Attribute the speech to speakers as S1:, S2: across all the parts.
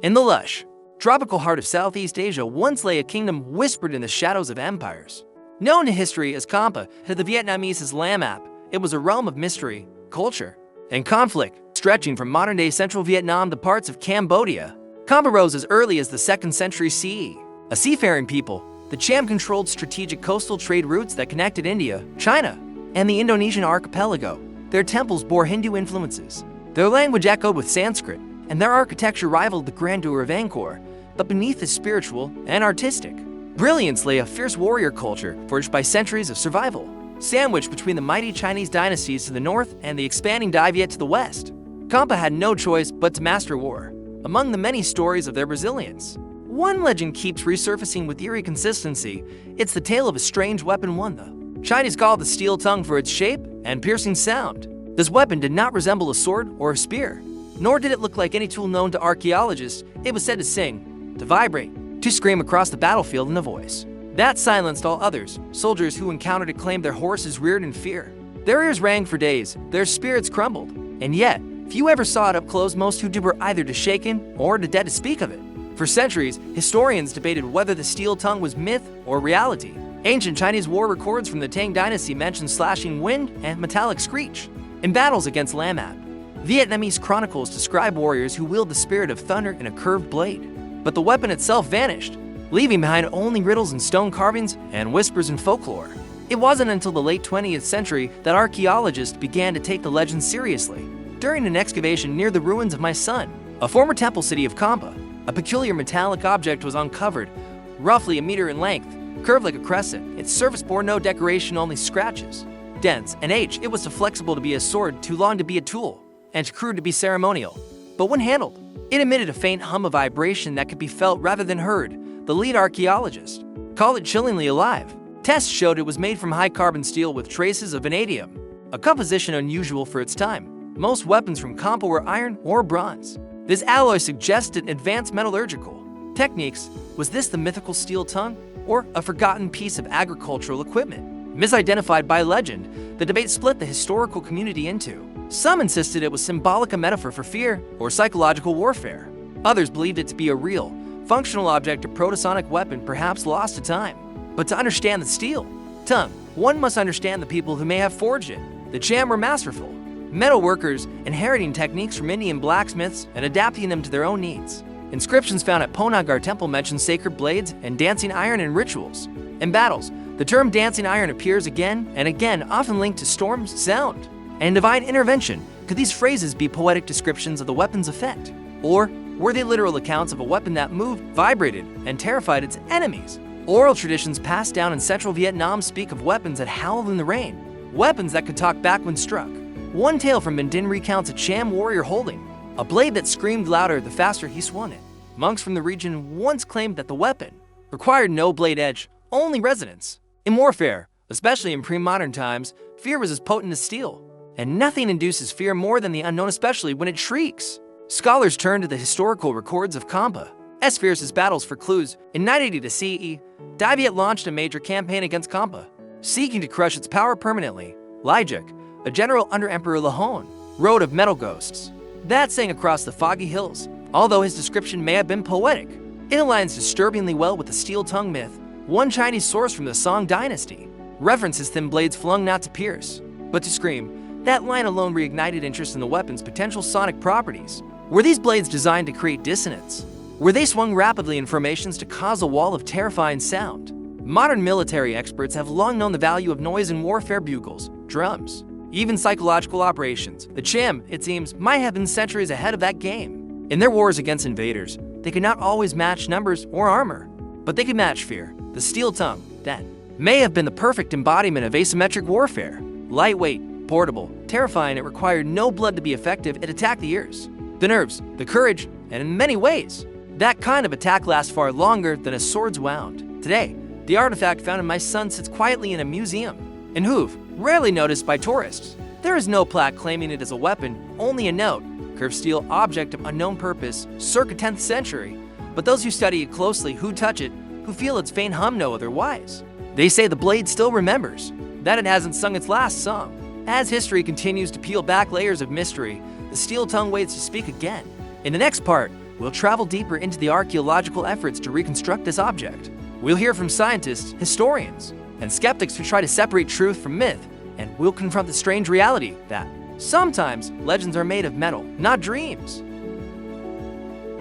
S1: In the lush, tropical heart of Southeast Asia once lay a kingdom whispered in the shadows of empires. Known to history as Champa, to the Vietnamese as Lam Ap, it was a realm of mystery, culture, and conflict, stretching from modern-day central Vietnam to parts of Cambodia. Champa rose as early as the 2nd century CE. A seafaring people, the Cham controlled strategic coastal trade routes that connected India, China, and the Indonesian archipelago. Their temples bore Hindu influences. Their language echoed with Sanskrit, and their architecture rivaled the grandeur of Angkor. But beneath the spiritual and artistic brilliance lay a fierce warrior culture forged by centuries of survival, sandwiched between the mighty Chinese dynasties to the north and the expanding Dai Viet to the west. Champa had no choice but to master war. Among the many stories of their resilience, one legend keeps resurfacing with eerie consistency. It's the tale of a strange weapon one the Chinese called the steel tongue for its shape and piercing sound. This weapon did not resemble a sword or a spear, nor did it look like any tool known to archaeologists. It was said to sing, to vibrate, to scream across the battlefield in a voice that silenced all others. Soldiers who encountered it claimed their horses reared in fear. Their ears rang for days, their spirits crumbled, and yet, few ever saw it up close. Most who did were either too shaken or too dead to speak of it. For centuries, historians debated whether the steel tongue was myth or reality. Ancient Chinese war records from the Tang dynasty mention slashing wind and metallic screech in battles against Lam Ap. Vietnamese chronicles describe warriors who wield the spirit of thunder in a curved blade. But the weapon itself vanished, leaving behind only riddles and stone carvings and whispers in folklore. It wasn't until the late 20th century that archaeologists began to take the legend seriously. During an excavation near the ruins of Mai, a former temple city of Champa, a peculiar metallic object was uncovered, roughly a meter in length, curved like a crescent. Its surface bore no decoration, only scratches. Dense and aged, it was too flexible to be a sword, too long to be a tool, and too crude to be ceremonial. But when handled, it emitted a faint hum of vibration that could be felt rather than heard. The lead archaeologist called it chillingly alive. Tests showed it was made from high-carbon steel with traces of vanadium, a composition unusual for its time. Most weapons from Champa were iron or bronze. This alloy suggested advanced metallurgical techniques. Was this the mythical steel tongue, or a forgotten piece of agricultural equipment? Misidentified by legend, the debate split the historical community into. Some insisted it was symbolic, a metaphor for fear or psychological warfare. Others believed it to be a real, functional object, a proto-sonic weapon, perhaps lost to time. But to understand the steel tongue, one must understand the people who may have forged it. The Cham were masterful metal workers, inheriting techniques from Indian blacksmiths and adapting them to their own needs. Inscriptions found at Ponagar Temple mention sacred blades and dancing iron in rituals. In battles, the term dancing iron appears again and again, often linked to storms, sound, and divine intervention. Could these phrases be poetic descriptions of the weapon's effect? Or were they literal accounts of a weapon that moved, vibrated, and terrified its enemies? Oral traditions passed down in central Vietnam speak of weapons that howled in the rain, weapons that could talk back when struck. One tale from Minh Dinh recounts a Cham warrior holding a blade that screamed louder the faster he swung it. Monks from the region once claimed that the weapon required no blade edge, only resonance. In warfare, especially in pre-modern times, fear was as potent as steel, and nothing induces fear more than the unknown, especially when it shrieks. Scholars turn to the historical records of Champa's fiercest battles for clues. In 980 to CE, Dai Viet launched a major campaign against Champa, seeking to crush its power permanently. Lijek, a general under Emperor Lahon, wrote of metal ghosts that sang across the foggy hills. Although his description may have been poetic, it aligns disturbingly well with the steel tongue myth. One Chinese source from the Song dynasty references thin blades flung not to pierce, but to scream. That line alone reignited interest in the weapon's potential sonic properties. Were these blades designed to create dissonance? Were they swung rapidly in formations to cause a wall of terrifying sound? Modern military experts have long known the value of noise in warfare: bugles, drums, even psychological operations. The Cham, it seems, might have been centuries ahead of that game. In their wars against invaders, they could not always match numbers or armor, but they could match fear. The steel tongue, then, may have been the perfect embodiment of asymmetric warfare. Lightweight, portable, terrifying, it required no blood to be effective. It attacked the ears, the nerves, the courage, and in many ways, that kind of attack lasts far longer than a sword's wound. Today, the artifact found in Mai sits quietly in a museum in Hoof, rarely noticed by tourists. There is no plaque claiming it as a weapon, only a note: curved steel object of unknown purpose, circa 10th century. But those who study it closely, who touch it, who feel its faint hum, know otherwise. They say the blade still remembers, that it hasn't sung its last song. As history continues to peel back layers of mystery, the steel tongue waits to speak again. In the next part, we'll travel deeper into the archaeological efforts to reconstruct this object. We'll hear from scientists, historians, and skeptics who try to separate truth from myth, and we'll confront the strange reality that sometimes legends are made of metal, not dreams.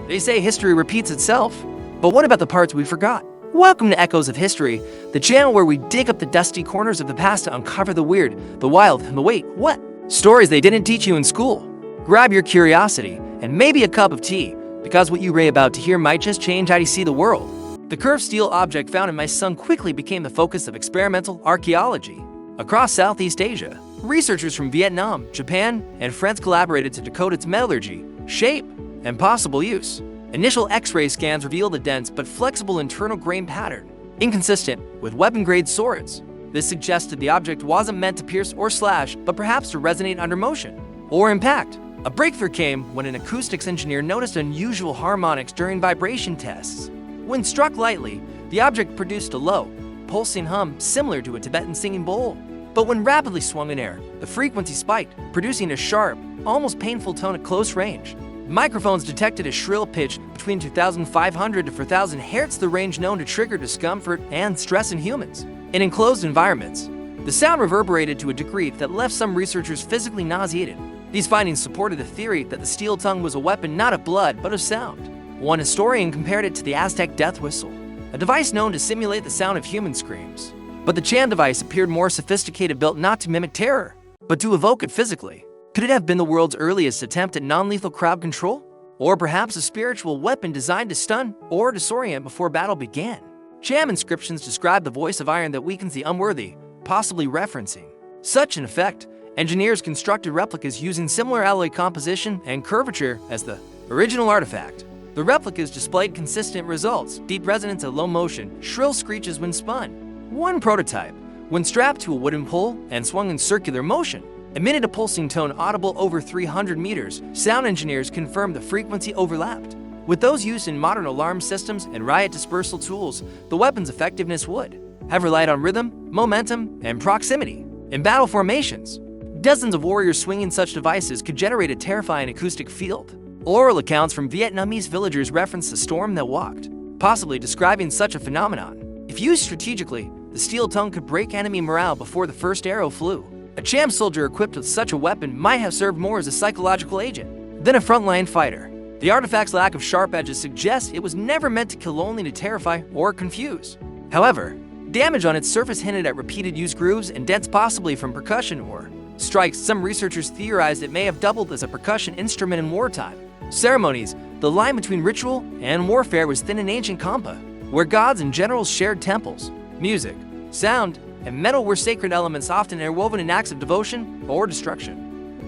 S1: They say history repeats itself, but what about the parts we forgot? Welcome to Echoes of History, the channel where we dig up the dusty corners of the past to uncover the weird, the wild, and the wait, what? Stories they didn't teach you in school. Grab your curiosity and maybe a cup of tea, because what you're about to hear might just change how you see the world. The curved steel object found in my son quickly became the focus of experimental archaeology. Across Southeast Asia, researchers from Vietnam, Japan, and France collaborated to decode its metallurgy, shape, and possible use. Initial X-ray scans revealed a dense but flexible internal grain pattern, inconsistent with weapon-grade swords. This suggested the object wasn't meant to pierce or slash, but perhaps to resonate under motion or impact. A breakthrough came when an acoustics engineer noticed unusual harmonics during vibration tests. When struck lightly, the object produced a low, pulsing hum similar to a Tibetan singing bowl. But when rapidly swung in air, the frequency spiked, producing a sharp, almost painful tone at close range. Microphones detected a shrill pitch between 2,500 to 4,000 Hz, the range known to trigger discomfort and stress in humans. In enclosed environments, the sound reverberated to a degree that left some researchers physically nauseated. These findings supported the theory that the steel tongue was a weapon not of blood, but of sound. One historian compared it to the Aztec death whistle, a device known to simulate the sound of human screams. But the Chan device appeared more sophisticated, built not to mimic terror, but to evoke it physically. Could it have been the world's earliest attempt at non-lethal crowd control? Or perhaps a spiritual weapon designed to stun or disorient before battle began? Cham inscriptions describe the voice of iron that weakens the unworthy, possibly referencing such an effect. Engineers constructed replicas using similar alloy composition and curvature as the original artifact. The replicas displayed consistent results: deep resonance at low motion, shrill screeches when spun. One prototype, when strapped to a wooden pole and swung in circular motion, emitted a pulsing tone audible over 300 meters. Sound engineers confirmed the frequency overlapped. With those used in modern alarm systems and riot dispersal tools, the weapon's effectiveness would have relied on rhythm, momentum, and proximity. In battle formations, dozens of warriors swinging such devices could generate a terrifying acoustic field. Oral accounts from Vietnamese villagers reference the storm that walked, possibly describing such a phenomenon. If used strategically, the steel tongue could break enemy morale before the first arrow flew. A Cham soldier equipped with such a weapon might have served more as a psychological agent than a frontline fighter. The artifact's lack of sharp edges suggests it was never meant to kill, only to terrify or confuse. However, damage on its surface hinted at repeated use grooves and dents, possibly from percussion or strikes. Some researchers theorized it may have doubled as a percussion instrument in wartime ceremonies. The line between ritual and warfare was thin in ancient Champa, where gods and generals shared temples. Music, sound, and metal were sacred elements, often interwoven in acts of devotion or destruction.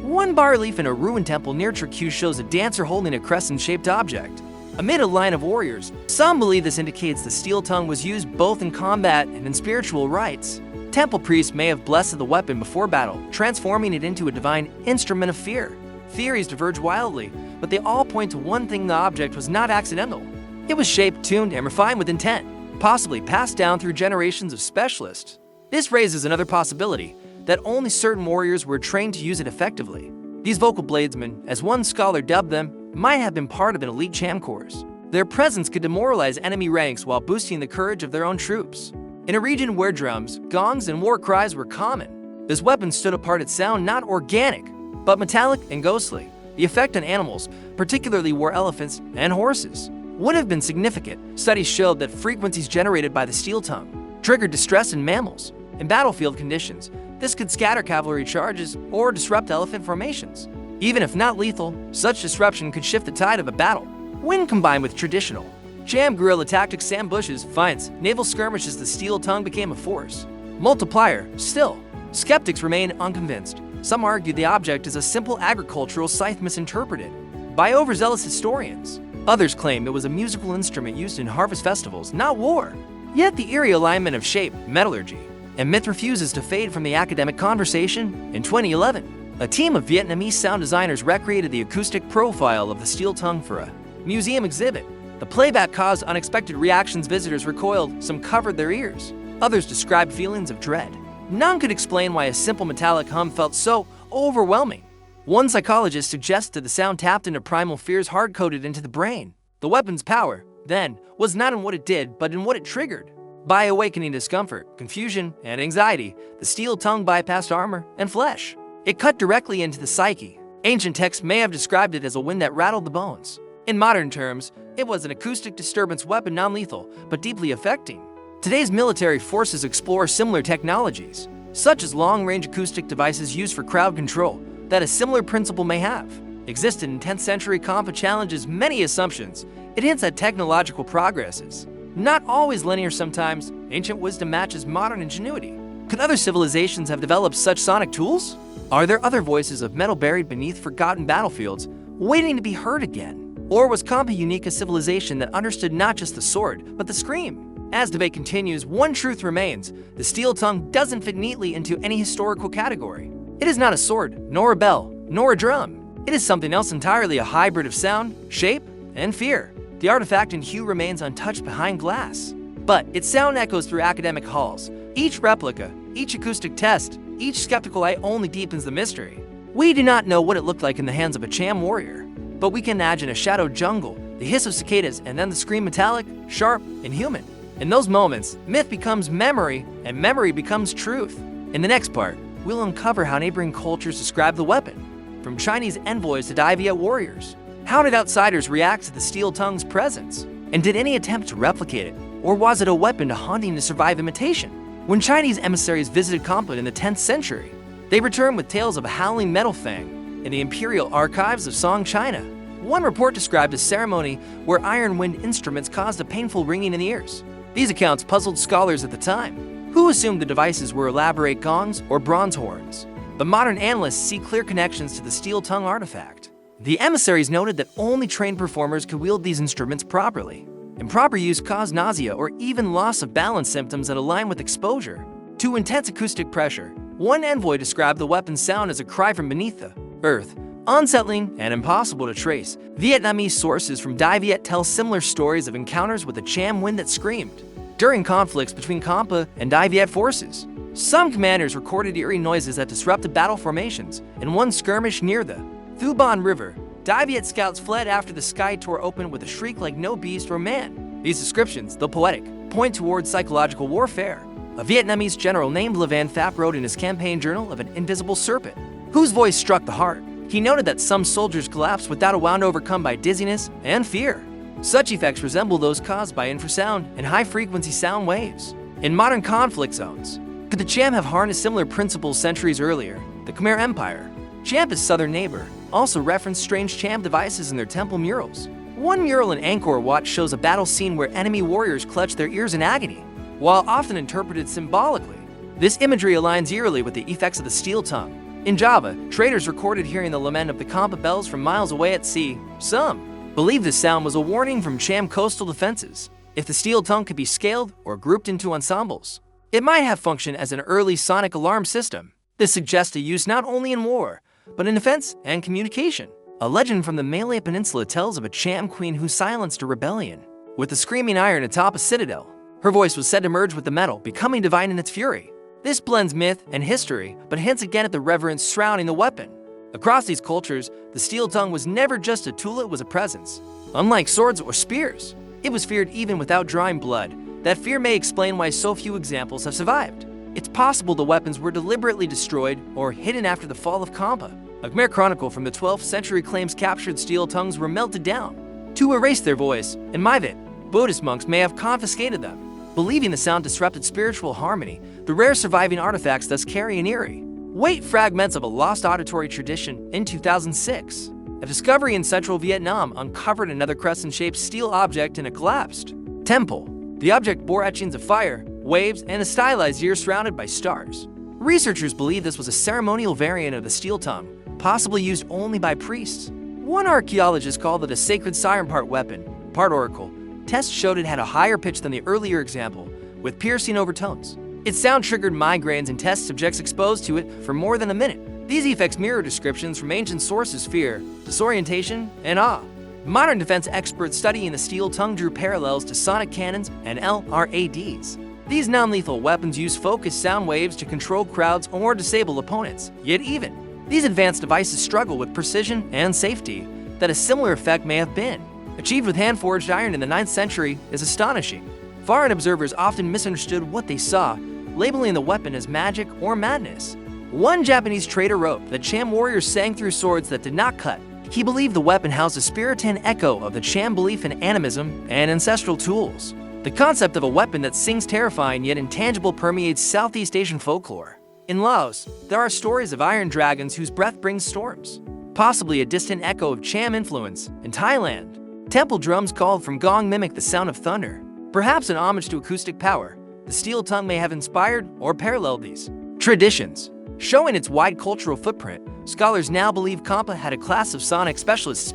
S1: One bas-relief in a ruined temple near Turku shows a dancer holding a crescent-shaped object amid a line of warriors. Some believe this indicates the steel tongue was used both in combat and in spiritual rites. Temple priests may have blessed the weapon before battle, transforming it into a divine instrument of fear. Theories diverge wildly, but they all point to one thing: the object was not accidental. It was shaped, tuned, and refined with intent, possibly passed down through generations of specialists. This raises another possibility, that only certain warriors were trained to use it effectively. These vocal bladesmen, as one scholar dubbed them, might have been part of an elite Cham corps. Their presence could demoralize enemy ranks while boosting the courage of their own troops. In a region where drums, gongs, and war cries were common, this weapon stood apart. Its sound not organic, but metallic and ghostly. The effect on animals, particularly war elephants and horses, would have been significant. Studies showed that frequencies generated by the steel tongue triggered distress in mammals. In battlefield conditions, this could scatter cavalry charges or disrupt elephant formations. Even if not lethal, such disruption could shift the tide of a battle. When combined with traditional Cham guerrilla tactics, ambushes, feints, naval skirmishes, the steel tongue became a force multiplier. Still, skeptics remain unconvinced. Some argue the object is a simple agricultural scythe misinterpreted by overzealous historians. Others claim it was a musical instrument used in harvest festivals, not war. Yet the eerie alignment of shape, metallurgy, and myth refuses to fade from the academic conversation. In 2011, a team of Vietnamese sound designers recreated the acoustic profile of the steel tongue for a museum exhibit. The playback caused unexpected reactions. Visitors recoiled, some covered their ears. Others described feelings of dread. None could explain why a simple metallic hum felt so overwhelming. One psychologist suggested the sound tapped into primal fears hard-coded into the brain. The weapon's power, then, was not in what it did, but in what it triggered. By awakening discomfort, confusion, and anxiety, the steel tongue bypassed armor and flesh. It cut directly into the psyche. Ancient texts may have described it as a wind that rattled the bones. In modern terms, it was an acoustic disturbance weapon, non-lethal, but deeply affecting. Today's military forces explore similar technologies, such as long-range acoustic devices used for crowd control, that a similar principle may have existed in 10th century. Champa challenges many assumptions. It hints at technological progress is not always linear. Sometimes ancient wisdom matches modern ingenuity. Could other civilizations have developed such sonic tools? Are there other voices of metal buried beneath forgotten battlefields, waiting to be heard again? Or was Champa unique, a civilization that understood not just the sword, but the scream? As debate continues, one truth remains: the steel tongue doesn't fit neatly into any historical category. It is not a sword, nor a bell, nor a drum. It is something else entirely, a hybrid of sound, shape, and fear. The artifact in hue remains untouched behind glass, but its sound echoes through academic halls. Each replica, each acoustic test, each skeptical eye only deepens the mystery. We do not know what it looked like in the hands of a Cham warrior, but we can imagine a shadowed jungle, the hiss of cicadas, and then the scream, metallic, sharp, and human. In those moments, myth becomes memory, and memory becomes truth. In the next part, we'll uncover how neighboring cultures describe the weapon, from Chinese envoys to defied warriors. How did outsiders react to the steel tongue's presence? And did any attempt to replicate it, or was it a weapon to hunting to survive imitation? When Chinese emissaries visited Champa in the 10th century, they returned with tales of a howling metal fang in the imperial archives of Song, China. One report described a ceremony where iron wind instruments caused a painful ringing in the ears. These accounts puzzled scholars at the time, who assumed the devices were elaborate gongs or bronze horns. But modern analysts see clear connections to the steel tongue artifact. The emissaries noted that only trained performers could wield these instruments properly. Improper use caused nausea or even loss of balance symptoms that align with exposure to intense acoustic pressure. One envoy described the weapon's sound as a cry from beneath the earth, unsettling and impossible to trace. Vietnamese sources from Dai Viet tell similar stories of encounters with a Cham wind that screamed during conflicts between Champa and Dai Viet forces. Some commanders recorded eerie noises that disrupted battle formations. In one skirmish near the Thu Ban River, Dai Viet scouts fled after the sky tore open with a shriek like no beast or man. These descriptions, though poetic, point towards psychological warfare. A Vietnamese general named Le Van Thap wrote in his campaign journal of an invisible serpent, whose voice struck the heart. He noted that some soldiers collapsed without a wound, overcome by dizziness and fear. Such effects resemble those caused by infrasound and high-frequency sound waves. In modern conflict zones, could the Cham have harnessed similar principles centuries earlier? The Khmer Empire, Champa's southern neighbor, also referenced strange Cham devices in their temple murals. One mural in Angkor Wat shows a battle scene where enemy warriors clutch their ears in agony. While often interpreted symbolically, this imagery aligns eerily with the effects of the steel tongue. In Java, traders recorded hearing the lament of the Champa bells from miles away at sea. Some believe this sound was a warning from Cham coastal defenses. If the steel tongue could be scaled or grouped into ensembles, it might have functioned as an early sonic alarm system. This suggests a use not only in war, but in defense and communication. A legend from the Malay Peninsula tells of a Cham queen who silenced a rebellion with a screaming iron atop a citadel. Her voice was said to merge with the metal, becoming divine in its fury. This blends myth and history, but hints again at the reverence surrounding the weapon. Across these cultures, the steel tongue was never just a tool, it was a presence. Unlike swords or spears, it was feared even without drawing blood. That fear may explain why so few examples have survived. It's possible the weapons were deliberately destroyed or hidden after the fall of Champa. A Khmer chronicle from the 12th century claims captured steel tongues were melted down to erase their voice. In Maivet, Buddhist monks may have confiscated them, believing the sound disrupted spiritual harmony. The rare surviving artifacts thus carry an eerie weight, fragments of a lost auditory tradition. In 2006, a discovery in central Vietnam uncovered another crescent-shaped steel object in a collapsed temple. The object bore etchings of fire, waves, and a stylized ear surrounded by stars. Researchers believe this was a ceremonial variant of the steel tongue, possibly used only by priests. One archaeologist called it a sacred siren, part weapon, part oracle. Tests showed it had a higher pitch than the earlier example, with piercing overtones. Its sound triggered migraines in test subjects exposed to it for more than a minute. These effects mirror descriptions from ancient sources: fear, disorientation, and awe. Modern defense experts studying the steel tongue drew parallels to sonic cannons and LRADs. These non-lethal weapons use focused sound waves to control crowds or disable opponents. Yet even these advanced devices struggle with precision and safety that a similar effect may have been achieved with hand-forged iron in the 9th century, is astonishing. Foreign observers often misunderstood what they saw, labeling the weapon as magic or madness. One Japanese trader wrote that Cham warriors sang through swords that did not cut. He believed the weapon housed a spiritan echo of the Cham belief in animism and ancestral tools. The concept of a weapon that sings terrifying yet intangible permeates Southeast Asian folklore. In Laos, there are stories of iron dragons whose breath brings storms, possibly a distant echo of Cham influence. In Thailand, temple drums called from gong mimic the sound of thunder, perhaps an homage to acoustic power. The steel tongue may have inspired or paralleled these traditions. Showing its wide cultural footprint, scholars now believe Champa had a class of sonic specialists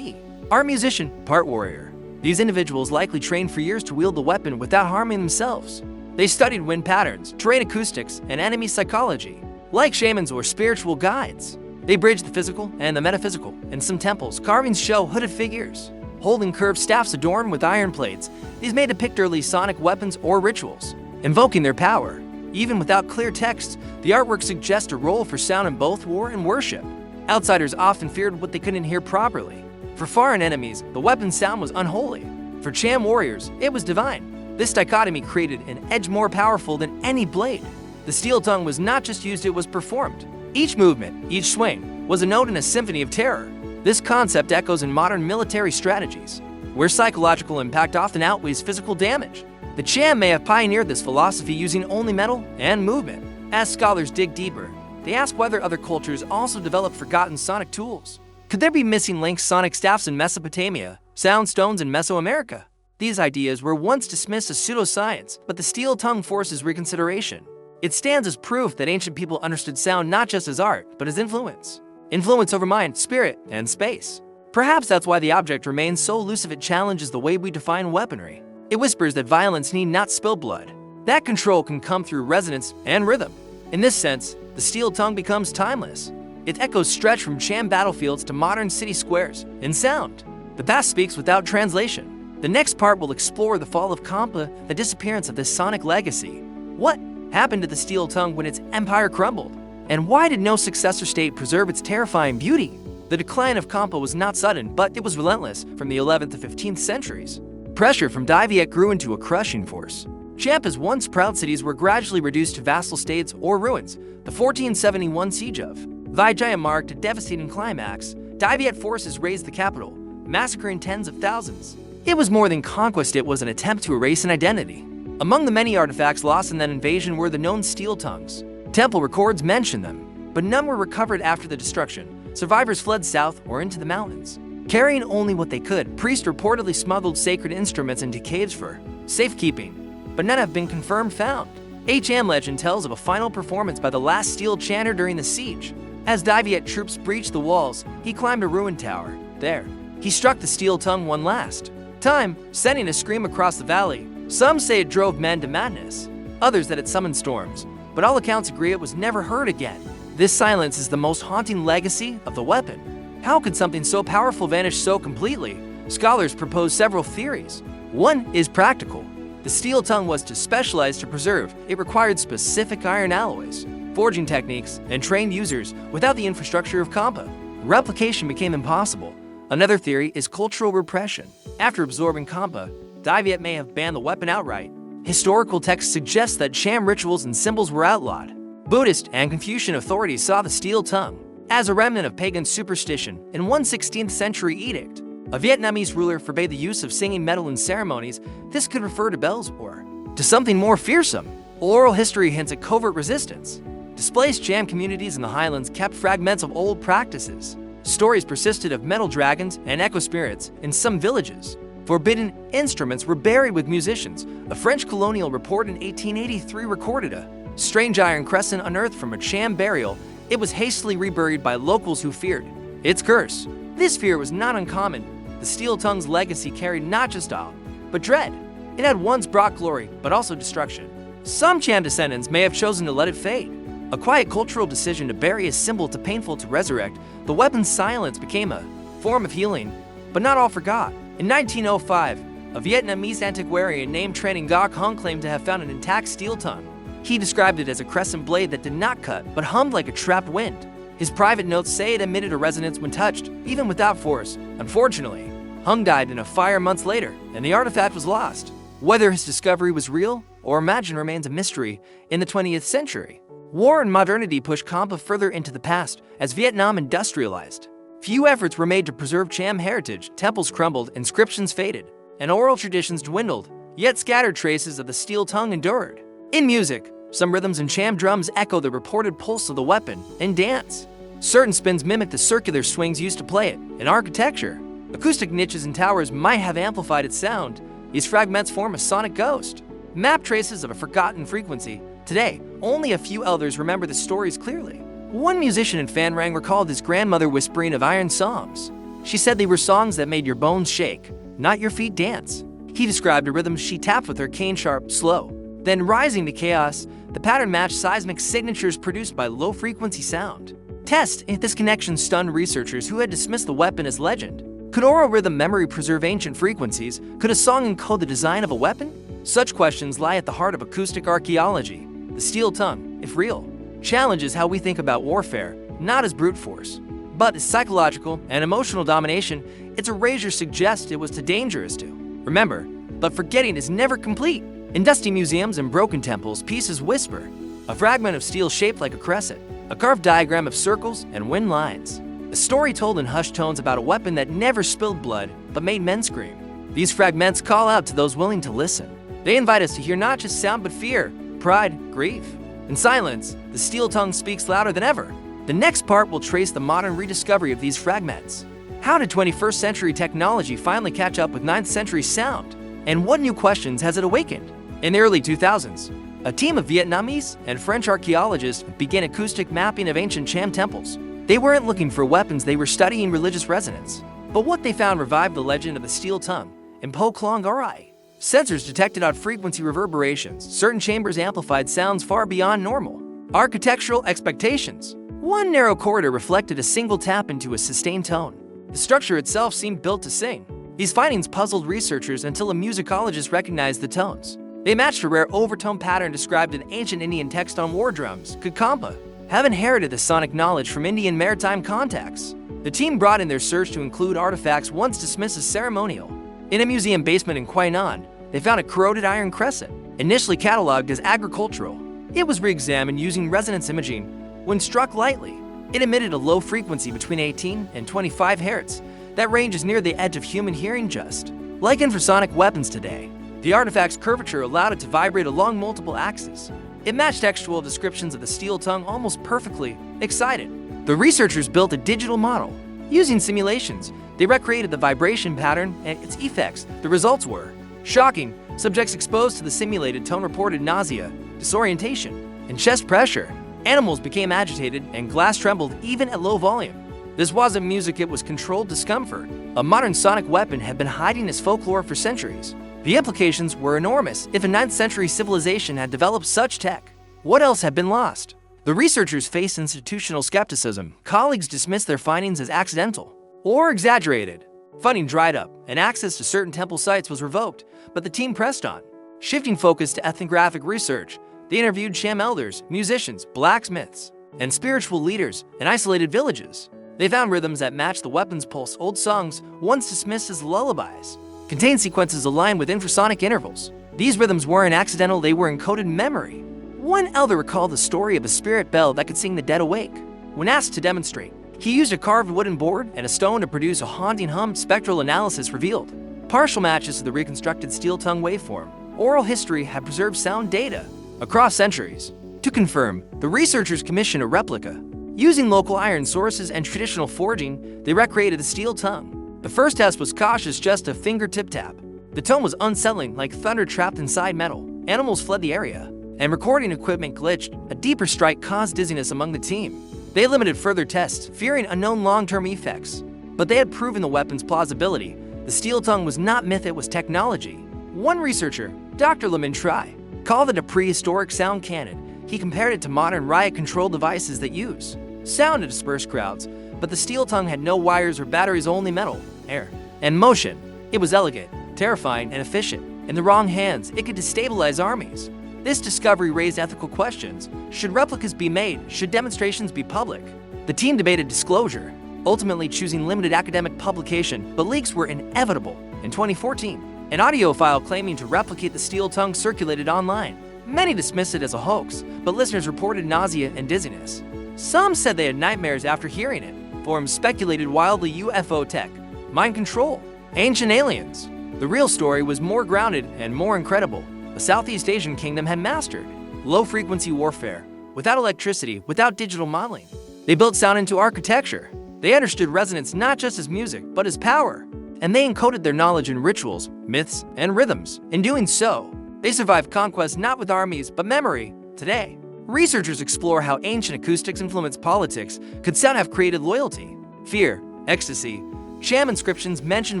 S1: part musician, part warrior. These individuals likely trained for years to wield the weapon without harming themselves. They studied wind patterns, terrain acoustics, and enemy psychology. Like shamans or spiritual guides, they bridged the physical and the metaphysical. In some temples, carvings show hooded figures holding curved staffs adorned with iron plates. These may depict early sonic weapons or rituals, invoking their power. Even without clear text, the artwork suggests a role for sound in both war and worship. Outsiders often feared what they couldn't hear properly. For foreign enemies, the weapon's sound was unholy. For Cham warriors, it was divine. This dichotomy created an edge more powerful than any blade. The steel tongue was not just used, it was performed. Each movement, each swing, was a note in a symphony of terror. This concept echoes in modern military strategies, where psychological impact often outweighs physical damage. The Cham may have pioneered this philosophy using only metal and movement. As scholars dig deeper, they ask whether other cultures also developed forgotten sonic tools. Could there be missing linked sonic staffs in Mesopotamia, sound stones in Mesoamerica? These ideas were once dismissed as pseudoscience, but the steel tongue forces reconsideration. It stands as proof that ancient people understood sound not just as art, but as influence. Influence over mind, spirit, and space. Perhaps that's why the object remains so elusive. It challenges the way we define weaponry. It whispers that violence need not spill blood. That control can come through resonance and rhythm. In this sense, the steel tongue becomes timeless. Its echoes stretch from Cham battlefields to modern city squares. In sound, the past speaks without translation. The next part will explore the fall of Champa, the disappearance of this sonic legacy. What happened to the steel tongue when its empire crumbled? And why did no successor state preserve its terrifying beauty? The decline of Champa was not sudden, but it was relentless. From the 11th to 15th centuries, pressure from defied grew into a crushing force. Champa's once proud cities were gradually reduced to vassal states or ruins. The 1471 siege of Vijaya marked a devastating climax. Defied forces razed the capital, massacring tens of thousands. It was more than conquest, it was an attempt to erase an identity. Among the many artifacts lost in that invasion were the known steel tongues. Temple records mention them, but none were recovered after the destruction. Survivors fled south or into the mountains, carrying only what they could. Priests reportedly smuggled sacred instruments into caves for safekeeping, but none have been confirmed found. HM legend tells of a final performance by the last steel chanter during the siege. As defied troops breached the walls, he climbed a ruined tower. There, he struck the steel tongue one last time, sending a scream across the valley. Some say it drove men to madness, others that it summoned storms, but all accounts agree it was never heard again. This silence is the most haunting legacy of the weapon. How could something so powerful vanish so completely? Scholars propose several theories. One is practical. The steel tongue was too specialized to preserve. It required specific iron alloys, forging techniques, and trained users. Without the infrastructure of Champa, replication became impossible. Another theory is cultural repression. After absorbing Champa, defied may have banned the weapon outright. Historical texts suggest that Cham rituals and symbols were outlawed. Buddhist and Confucian authorities saw the steel tongue as a remnant of pagan superstition. In one 16th century edict, a Vietnamese ruler forbade the use of singing metal in ceremonies. This could refer to bells or to something more fearsome. Oral history hints at covert resistance. Displaced Cham communities in the highlands kept fragments of old practices. Stories persisted of metal dragons and echo spirits in some villages. Forbidden instruments were buried with musicians. A French colonial report in 1883 recorded a strange iron crescent unearthed from a Cham burial. It was hastily reburied by locals who feared its curse. This fear was not uncommon. The steel tongue's legacy carried not just awe, but dread. It had once brought glory, but also destruction. Some Cham descendants may have chosen to let it fade. A quiet cultural decision to bury a symbol too painful to resurrect. The weapon's silence became a form of healing, but not all forgot. In 1905, a Vietnamese antiquarian named Tran Ngoc Hung claimed to have found an intact steel tongue. He described it as a crescent blade that did not cut, but hummed like a trapped wind. His private notes say it emitted a resonance when touched, even without force. Unfortunately, Hung died in a fire months later, and the artifact was lost. Whether his discovery was real or imagined remains a mystery in the 20th century. War and modernity pushed Champa further into the past as Vietnam industrialized. Few efforts were made to preserve Cham heritage, temples crumbled, inscriptions faded, and oral traditions dwindled, yet scattered traces of the steel tongue endured. In music, some rhythms and Cham drums echo the reported pulse of the weapon. In dance, certain spins mimic the circular swings used to play it. In architecture, acoustic niches and towers might have amplified its sound. These fragments form a sonic ghost, map traces of a forgotten frequency. Today, only a few elders remember the stories clearly. One musician in Phan Rang recalled his grandmother whispering of iron songs. She said they were songs that made your bones shake, not your feet dance. He described a rhythm she tapped with her cane sharp, slow, then rising to chaos. The pattern matched seismic signatures produced by low-frequency sound. Tests if this connection stunned researchers who had dismissed the weapon as legend. Could oral rhythm memory preserve ancient frequencies? Could a song encode the design of a weapon? Such questions lie at the heart of acoustic archaeology. The steel tongue, if real, challenges how we think about warfare, not as brute force, but as psychological and emotional domination. Its erasure suggests it was too dangerous to remember, but forgetting is never complete. In dusty museums and broken temples, pieces whisper, a fragment of steel shaped like a crescent, a carved diagram of circles and wind lines. A story told in hushed tones about a weapon that never spilled blood, but made men scream. These fragments call out to those willing to listen. They invite us to hear not just sound, but fear, pride, grief. In silence, the steel tongue speaks louder than ever. The next part will trace the modern rediscovery of these fragments. How did 21st century technology finally catch up with 9th century sound? And what new questions has it awakened? In the early 2000s, a team of Vietnamese and French archaeologists began acoustic mapping of ancient Cham temples. They weren't looking for weapons, they were studying religious resonance. But what they found revived the legend of the steel tongue. In Po Klong Rai, sensors detected odd-frequency reverberations. Certain chambers amplified sounds far beyond normal. Architectural expectations. One narrow corridor reflected a single tap into a sustained tone. The structure itself seemed built to sing. These findings puzzled researchers until a musicologist recognized the tones. They matched a rare overtone pattern described in ancient Indian text on war drums. Could Champa have inherited the sonic knowledge from Indian maritime contacts? The team brought in their search to include artifacts once dismissed as ceremonial. In a museum basement in Quai Nan, they found a corroded iron crescent, initially cataloged as agricultural. It was re-examined using resonance imaging. When struck lightly, it emitted a low frequency between 18 and 25 Hz. That range is near the edge of human hearing, just like infrasonic weapons today. The artifact's curvature allowed it to vibrate along multiple axes. It matched textual descriptions of the steel tongue almost perfectly. Excited, the researchers built a digital model. Using simulations, they recreated the vibration pattern and its effects. The results were shocking. Subjects exposed to the simulated tone reported nausea, disorientation, and chest pressure. Animals became agitated and glass trembled even at low volume. This wasn't music, it was controlled discomfort. A modern sonic weapon had been hiding its folklore for centuries. The implications were enormous. If a 9th century civilization had developed such tech, what else had been lost? The researchers faced institutional skepticism. Colleagues dismissed their findings as accidental or exaggerated. Funding dried up, and access to certain temple sites was revoked, but the team pressed on. Shifting focus to ethnographic research, they interviewed Cham elders, musicians, blacksmiths, and spiritual leaders in isolated villages. They found rhythms that matched the weapon's pulse. Old songs, once dismissed as lullabies, contained sequences aligned with infrasonic intervals. These rhythms weren't accidental, they were encoded memory. One elder recalled the story of a spirit bell that could sing the dead awake. When asked to demonstrate, he used a carved wooden board and a stone to produce a haunting hum. Spectral analysis revealed partial matches to the reconstructed steel tongue waveform. Oral history had preserved sound data across centuries. To confirm, the researchers commissioned a replica. Using local iron sources and traditional forging, they recreated the steel tongue. The first test was cautious, just a fingertip tap. The tone was unsettling, like thunder trapped inside metal. Animals fled the area, and recording equipment glitched. A deeper strike caused dizziness among the team. They limited further tests, fearing unknown long-term effects. But they had proven the weapon's plausibility. The steel tongue was not myth, it was technology. One researcher, Dr. Lemon Tri, called it a prehistoric sound cannon. He compared it to modern riot control devices that use sound to disperse crowds, but the steel tongue had no wires or batteries, only metal, air, and motion. It was elegant, terrifying, and efficient. In the wrong hands, it could destabilize armies. This discovery raised ethical questions. Should replicas be made? Should demonstrations be public? The team debated disclosure. ultimately choosing limited academic publication, but leaks were inevitable. In 2014, an audio file claiming to replicate the steel tongue circulated online. Many dismissed it as a hoax, but listeners reported nausea and dizziness. Some said they had nightmares after hearing it. Forums speculated wildly UFO tech, mind control, ancient aliens. The real story was more grounded and more incredible. The Southeast Asian kingdom had mastered low-frequency warfare, without electricity, without digital modeling. They built sound into architecture. They understood resonance not just as music, but as power. And they encoded their knowledge in rituals, myths, and rhythms. In doing so, they survived conquest not with armies, but memory. Today, researchers explore how ancient acoustics influenced politics. Could sound have created loyalty, fear, ecstasy? Cham inscriptions mention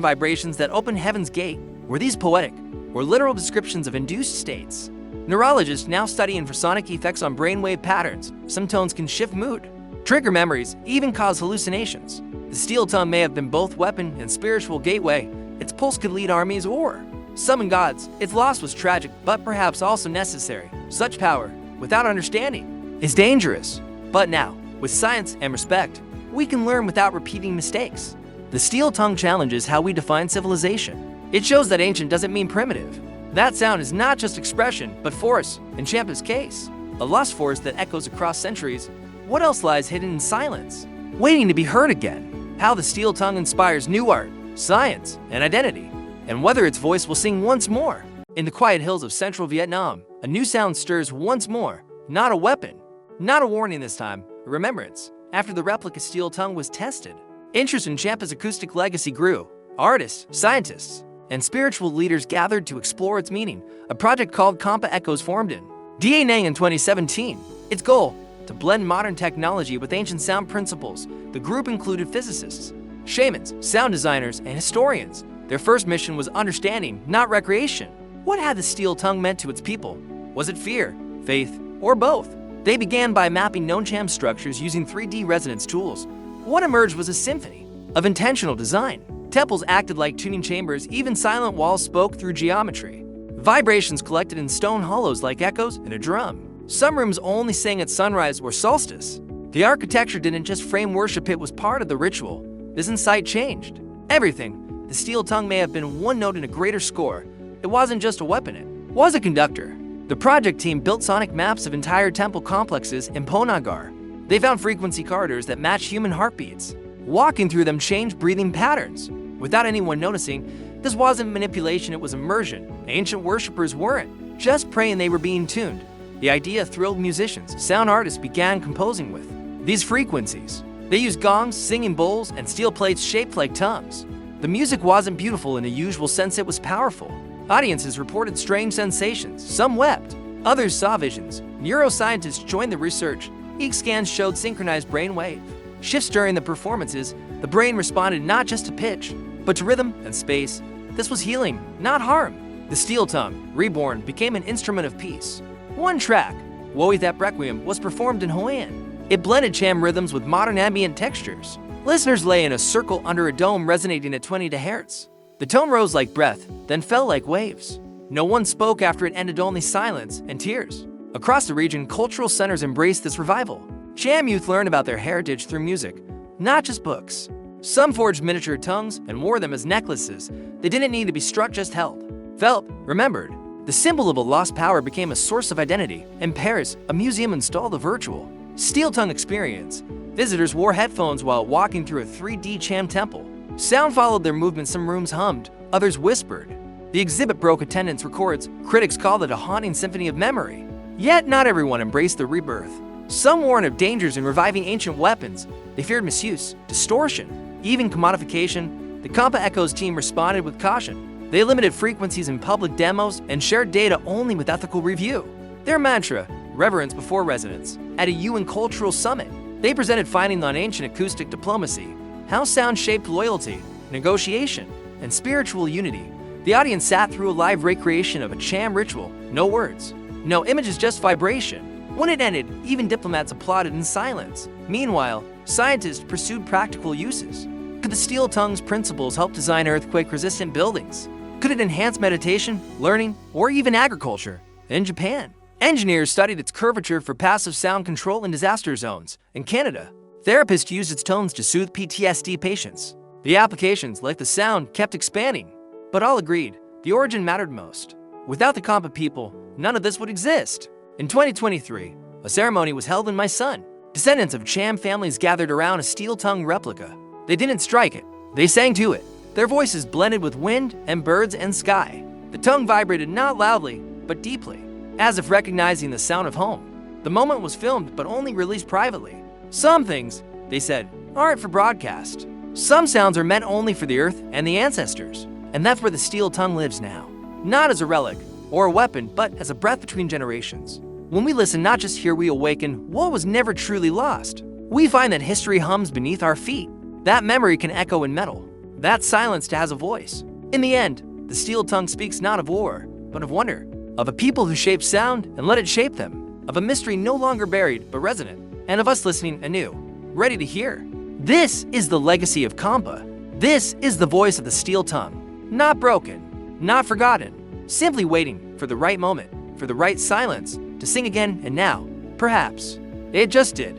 S1: vibrations that open heaven's gate. Were these poetic or literal descriptions of induced states? Neurologists now study infrasonic effects on brainwave patterns. Some tones can shift mood, trigger memories, even cause hallucinations. The steel tongue may have been both weapon and spiritual gateway. Its pulse could lead armies or summon gods. Its loss was tragic, but perhaps also necessary. Such power, without understanding, is dangerous. But now, with science and respect, we can learn without repeating mistakes. The steel tongue challenges how we define civilization. It shows that ancient doesn't mean primitive. That sound is not just expression, but force. In Champa's case, a lost force that echoes across centuries. What else lies hidden in silence, waiting to be heard again? How the steel tongue inspires new art, science, and identity, and whether its voice will sing once more. In the quiet hills of central Vietnam, a new sound stirs once more. Not a weapon, not a warning this time, a remembrance. After the replica steel tongue was tested, interest in Champa's acoustic legacy grew. Artists, scientists, and spiritual leaders gathered to explore its meaning. A project called Champa Echoes formed in Da Nang in 2017. Its goal, to blend modern technology with ancient sound principles. The group included physicists, shamans, sound designers, and historians. Their first mission was understanding, not recreation. What had the steel tongue meant to its people? Was it fear, faith, or both? They began by mapping known Cham structures using 3D resonance tools. What emerged was a symphony of intentional design. Temples acted like tuning chambers, even silent walls spoke through geometry. Vibrations collected in stone hollows like echoes in a drum. Some rooms only sang at sunrise or solstice. The architecture didn't just frame worship, it was part of the ritual. This insight changed everything. The steel tongue may have been one note in a greater score. It wasn't just a weapon, it was a conductor. The project team built sonic maps of entire temple complexes in Ponagar. They found frequency corridors that matched human heartbeats. Walking through them changed breathing patterns. Without anyone noticing, this wasn't manipulation, it was immersion. Ancient worshippers weren't just praying, they were being tuned. The idea thrilled musicians. Sound artists began composing with these frequencies. They used gongs, singing bowls, and steel plates shaped like tongues. The music wasn't beautiful in the usual sense, it was powerful. Audiences reported strange sensations. Some wept, others saw visions. Neuroscientists joined the research. Each scan showed synchronized brainwave shifts during the performances. The brain responded not just to pitch, but to rhythm and space. This was healing, not harm. The steel tongue, reborn, became an instrument of peace. One track, Woe That Requiem, was performed in Hawaiian. It blended Cham rhythms with modern ambient textures. Listeners lay in a circle under a dome resonating at 20 Hz. The tone rose like breath, then fell like waves. No one spoke after it ended, only silence and tears. Across the region, cultural centers embraced this revival. Cham youth learned about their heritage through music, not just books. Some forged miniature tongues and wore them as necklaces. They didn't need to be struck, just held, felt, remembered. The symbol of a lost power became a source of identity. In Paris, a museum installed a virtual steel tongue experience. Visitors wore headphones while walking through a 3D Cham temple. Sound followed their movements. Some rooms hummed, others whispered. The exhibit broke attendance records. Critics called it a haunting symphony of memory. Yet not everyone embraced the rebirth. Some warned of dangers in reviving ancient weapons. They feared misuse, distortion, even commodification. The Champa Echoes team responded with caution. They limited frequencies in public demos and shared data only with ethical review. Their mantra, reverence before resonance. At a UN Cultural Summit, they presented findings on ancient acoustic diplomacy, how sound shaped loyalty, negotiation, and spiritual unity. The audience sat through a live recreation of a Cham ritual. No words, no images, just vibration. When it ended, even diplomats applauded in silence. Meanwhile, scientists pursued practical uses. Could the steel tongue's principles help design earthquake-resistant buildings? Could it enhance meditation, learning, or even agriculture? In Japan, engineers studied its curvature for passive sound control in disaster zones. In Canada, Therapists used its tones to soothe PTSD patients. The applications, like the sound, kept expanding. But all agreed, the origin mattered most. Without the Champa people, none of this would exist. In 2023, a ceremony was held in my son. Descendants of Cham families gathered around a steel-tongue replica. They didn't strike it, they sang to it. Their voices blended with wind and birds and sky. The tongue vibrated not loudly, but deeply, as if recognizing the sound of home. The moment was filmed, but only released privately. Some things, they said, aren't for broadcast. Some sounds are meant only for the earth and the ancestors. And that's where the steel tongue lives now. Not as a relic or a weapon, but as a breath between generations. When we listen, not just hear, we awaken what was never truly lost. We find that history hums beneath our feet. That memory can echo in metal. That silence has a voice. In the end, the steel tongue speaks not of war, but of wonder. Of a people who shaped sound and let it shape them. Of a mystery no longer buried, but resonant. And of us listening anew, ready to hear. This is the legacy of Champa. This is the voice of the steel tongue. Not broken, not forgotten, simply waiting for the right moment, for the right silence, to sing again, and now, perhaps, it just did.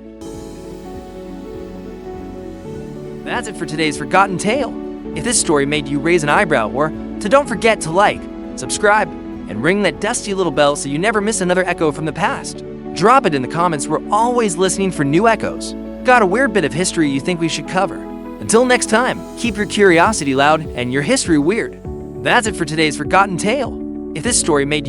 S1: That's it for today's Forgotten Tale. If this story made you raise an eyebrow, or to don't forget to like, subscribe, and ring that dusty little bell so you never miss another echo from the past. Drop it in the comments, we're always listening for new echoes. Got a weird bit of history you think we should cover? Until next time, keep your curiosity loud and your history weird. That's it for today's Forgotten Tale. If this story made you